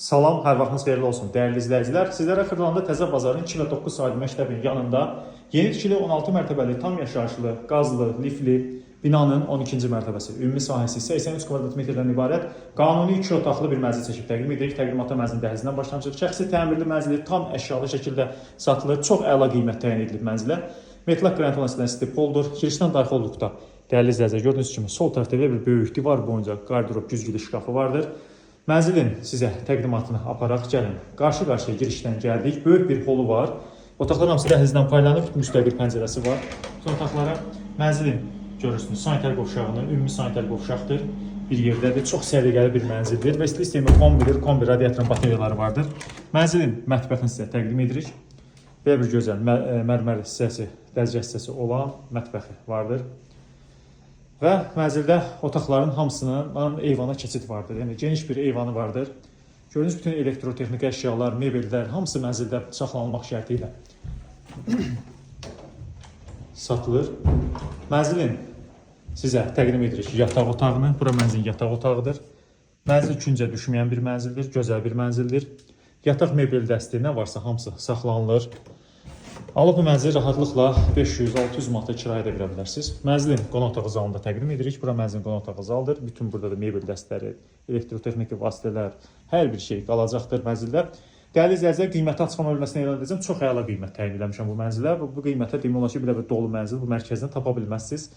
Salam, hər vaxtınız xeyirli olsun, dəyərli izləyicilər. Sizlərə Xırdalanında Təzə Bazarın 2 və 9 saylı məktəbinin yanında yeni tikili 16 mərtəbəli, tam yaşayışlı, qazlı, lifli binanın 12-ci mərtəbəsi. Ümumi sahəsi 83 kvadrat metrdən ibarət qanuni 2 otaqlı bir mənzil çəkib təqdim edirik. Təqdimata mənzilin dəhlizindən başlanacaq. Şəxsi təmirli mənzili tam əşyalı şəkildə satılır. Çox əla qiymət təyin edilib mənzilə. Metlaq qrant olan isti poldur. Girişdən daxil olduqda dəyərli izləyicilər gördüyünüz kimi sol tərəfdə bir böyük divar boyunca qardırop güzgülü şkafı vardır. Mənzilin sizə təqdimatını aparaq gəlin. Qarşı-qarşıya girişdən gəldik. Böyük bir holu var. Otaqların hamısı dəhlizdən paylanıb, müstəqil pəncərəsi var. Son otaqlara mənzilin görürsünüz, sanitar qovşağını, ümumi sanitar qovşaqdır. Bir yerdədir. Çox səliqəli bir mənzildir və isti sistemi kombidir, kombi radiatorun bateriyaları vardır. Mənzilin mətbəxini sizə təqdim edirik. Belə bir gözəl mərmər hissəsi, dəzgah hissəsi olan mətbəxi vardır. Və mənzildə otaqların hamısının eyvana keçid vardır. Yəni geniş bir eyvanı vardır. Gördüyünüz bütün elektrotexniki əşyalar, mebellər hamısı mənzildə saxlanılmaq şərti ilə satılır. Mənzilin sizə təqdim edirik yataq otağını. Bura mənzilin yataq otağıdır. Mənzil küncə düşməyən bir mənzildir, gözəl bir mənzildir. Yataq mebel dəsti nə varsa hamısı saxlanılır. Alıb bu mənzili rahatlıqla 500-600 manata kirayə edə bilərsiniz. Mənzilin qonaq otağı zalında təqdim edirik. Bura mənzilin qonaq otağı zaldır. Bütün burada da mebel dəstləri, elektrotexniki vasitələr, hər bir şey qalacaqdır mənzildə. Dəyərli izləyicilər, qiyməti açıqlama bölməsində elan edəcəm. Çox əla qiymət təyin etmişəm bu mənzilə. Bu qiymətə demək olar ki, belə bir dolu mənzil bu mərkəzdən tapa bilməzsiniz.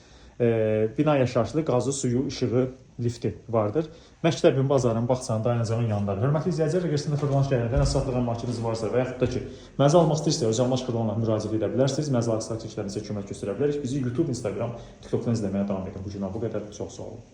Bina yaşayışlı, qazı, suyu, işığı, lifti vardır. Məktəbin, bazarın, bağçanın, dayanacağın yanındadır. Hörmətli izləyicilər, əgər sizin də Xırdalan şəhərində nə satılan makineniz varsa və yaxud da ki, mənzil almaq istəyirsə, Özalmaş Xırdalanla müraciət edə bilərsiniz. Mənzil almaq istəyirsə kömək göstərə bilərik. Bizi YouTube, Instagram, TikTokdan izləməyə davam edin. Bu gün bu qədər. Çox sağ olun.